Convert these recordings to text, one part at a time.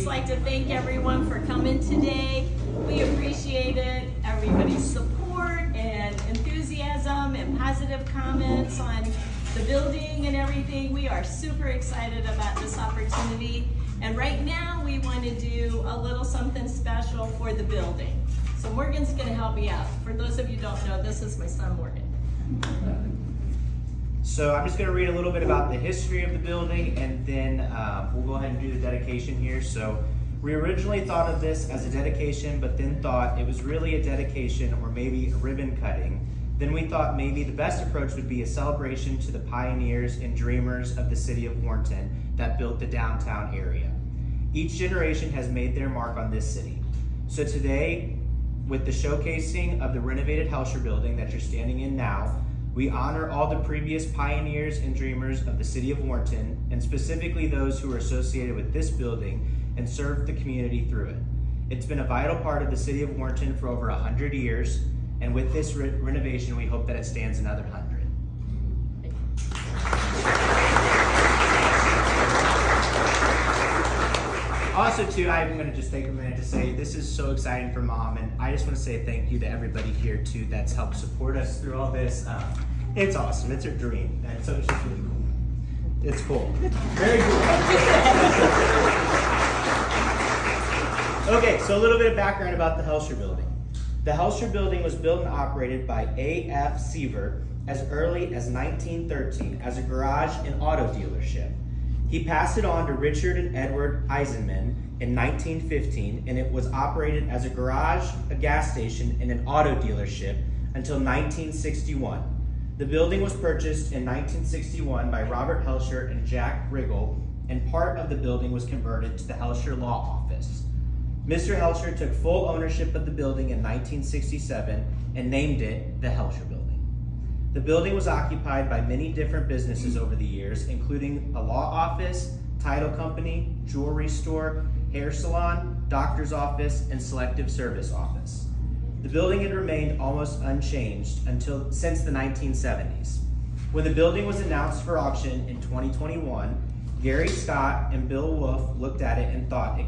like to thank everyone for coming today. We appreciate it, everybody's support and enthusiasm and positive comments on the building and everything. We are super excited about this opportunity. And right now we want to do a little something special for the building. So Morgan's going to help me out. For those of you who don't know, this is my son Morgan. So I'm just going to read a little bit about the history of the building, and then we'll go ahead and do the dedication here. So we originally thought of this as a dedication, but then thought it was really a dedication or maybe a ribbon cutting. Then we thought maybe the best approach would be a celebration to the pioneers and dreamers of the city of Warrenton that built the downtown area. Each generation has made their mark on this city. So today, with the showcasing of the renovated Hoelscher building that you're standing in now, we honor all the previous pioneers and dreamers of the city of Warrenton, and specifically those who are associated with this building and served the community through it. It's been a vital part of the city of Warrenton for over 100 years, and with this renovation, we hope that it stands another 100. Also, too, I'm going to just take a minute to say this is so exciting for Mom, and I just want to say thank you to everybody here, too, that's helped support us through all this. It's awesome. It's her dream, and so it's just really cool. It's cool. Very cool. Okay, so a little bit of background about the Hoelscher building. The Hoelscher building was built and operated by A.F. Seaver as early as 1913 as a garage and auto dealership. He passed it on to Richard and Edward Eisenman in 1915, and it was operated as a garage, a gas station, and an auto dealership until 1961. The building was purchased in 1961 by Robert Hoelscher and Jack Riggle, and part of the building was converted to the Hoelscher Law Office. Mr. Hoelscher took full ownership of the building in 1967 and named it the Hoelscher Building. The building was occupied by many different businesses over the years, including a law office, title company, jewelry store, hair salon, doctor's office, and selective service office. The building had remained almost unchanged since the 1970s. When the building was announced for auction in 2021, Gary Scott and Bill Wolf looked at it and thought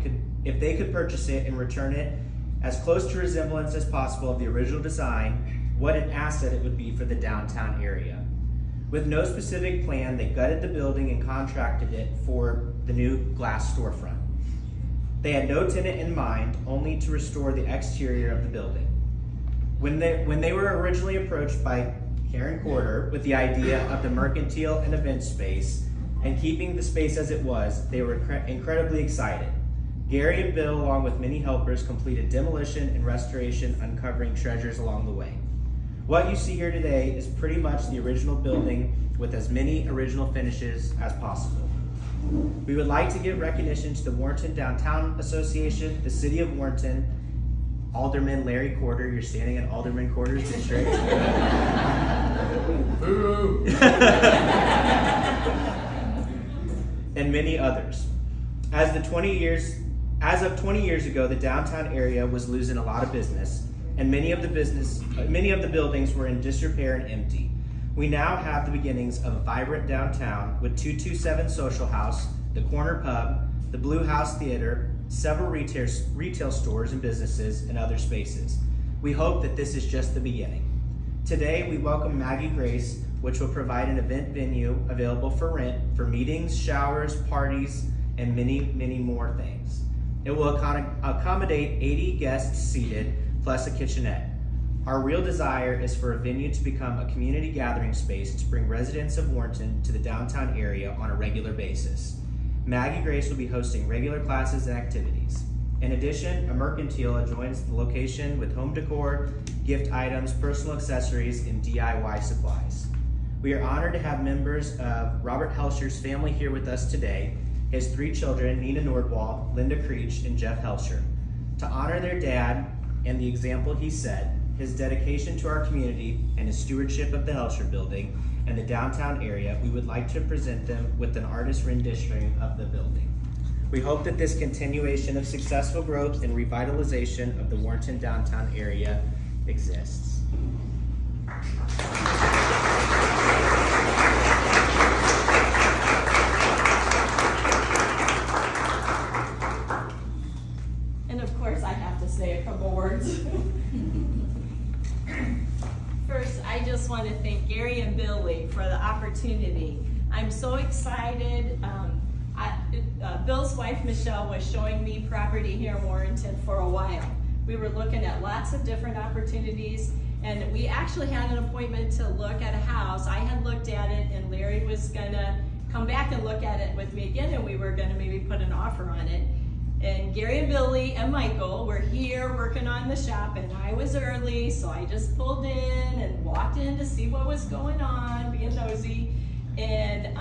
if they could purchase it and return it as close to resemblance as possible of the original design, what an asset it would be for the downtown area. With no specific plan, they gutted the building and contracted it for the new glass storefront. They had no tenant in mind, only to restore the exterior of the building. When they were originally approached by Karen Corder with the idea of the mercantile and event space and keeping the space as it was, they were incredibly excited. Gary and Bill, along with many helpers, completed demolition and restoration, uncovering treasures along the way. What you see here today is pretty much the original building with as many original finishes as possible. We would like to give recognition to the Warrenton Downtown Association, the City of Warrenton, Alderman Larry Corder, you're standing in Alderman Corder's district. And many others. As of 20 years ago, the downtown area was losing a lot of business, and many of the buildings were in disrepair and empty. We now have the beginnings of a vibrant downtown with 227 Social House, the Corner Pub, the Blue House Theater, several retail stores and businesses, and other spaces. We hope that this is just the beginning. Today, we welcome Maggie Grace, which will provide an event venue available for rent for meetings, showers, parties, and many, many more things. It will accommodate 80 guests seated, plus a kitchenette. Our real desire is for a venue to become a community gathering space to bring residents of Warrenton to the downtown area on a regular basis. Maggie Grace will be hosting regular classes and activities. In addition, a mercantile adjoins the location with home decor, gift items, personal accessories, and DIY supplies. We are honored to have members of Robert Hoelscher's family here with us today, his 3 children, Nina Nordwall, Linda Creech, and Jeff Hoelscher. To honor their dad and the example he set, his dedication to our community, and his stewardship of the Hoelscher building and the downtown area, we would like to present them with an artist rendition of the building. We hope that this continuation of successful growth and revitalization of the Warrenton downtown area exists. I just want to thank Gary and Billy for the opportunity. I'm so excited. Bill's wife, Michelle, was showing me property here in Warrenton for a while. We were looking at lots of different opportunities, and we actually had an appointment to look at a house. I had looked at it, and Larry was gonna come back and look at it with me again, and we were gonna maybe put an offer on it. And Gary and Billy and Michael were here working on the shop, and I was early, so I just pulled in and walked in to see what was going on, being nosy. And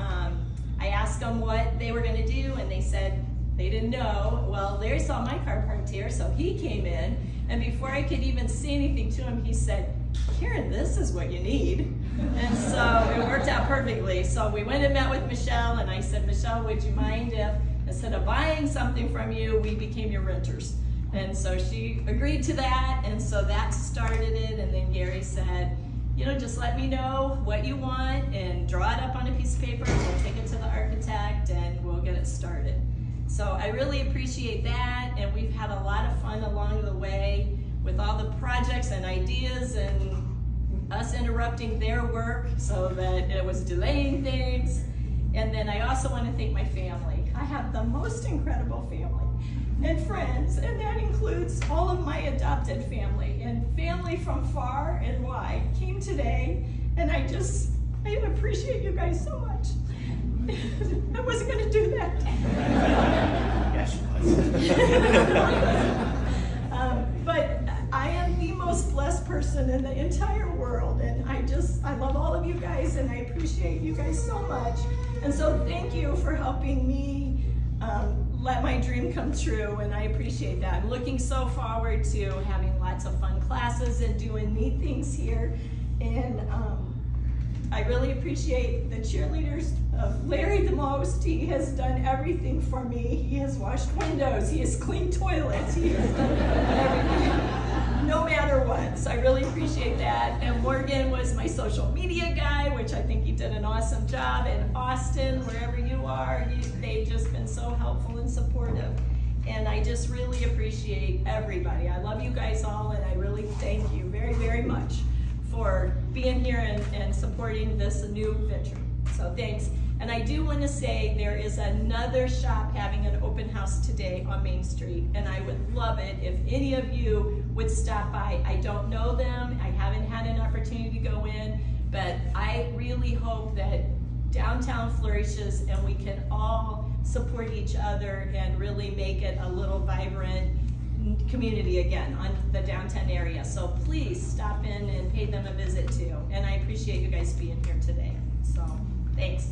I asked them what they were gonna do, and they said they didn't know. Well, Larry saw my car parked here, so he came in, and before I could even say anything to him, he said, "Karen, this is what you need." And so it worked out perfectly. So we went and met with Michelle, and I said, "Michelle, would you mind if instead of buying something from you, we became your renters?" And so she agreed to that, and so that started it. And then Gary said, "You know, just let me know what you want and draw it up on a piece of paper, and we'll take it to the architect and we'll get it started." So I really appreciate that, and we've had a lot of fun along the way with all the projects and ideas and us interrupting their work so that it was delaying things. And then I also want to thank my family. I have the most incredible family and friends, and that includes all of my adopted family, and family from far and wide came today, and I appreciate you guys so much. I wasn't going to do that. Yes, she was. But I am the most blessed person in the entire world, and I love all of you guys, and I appreciate you guys so much. And so thank you for helping me let my dream come true, and I appreciate that. I'm looking so forward to having lots of fun classes and doing neat things here. And I really appreciate the cheerleaders of Larry the most. He has done everything for me. He has washed windows, he has cleaned toilets, he has done everything, no matter what. So I really appreciate that. And Morgan was my social media guy, which I think he did an awesome job. And Austin, wherever you are, they've just been so helpful and supportive. And I just really appreciate everybody. I love you guys all, and I really thank you very, very much for being here and supporting this new venture. So thanks. And I do want to say there is another shop having an open house today on Main Street, and I would love it if any of you would stop by. I don't know them, I haven't had an opportunity to go in, but I really hope that downtown flourishes and we can all support each other and really make it a little vibrant community again on the downtown area. So please stop in and pay them a visit too. And I appreciate you guys being here today. So thanks.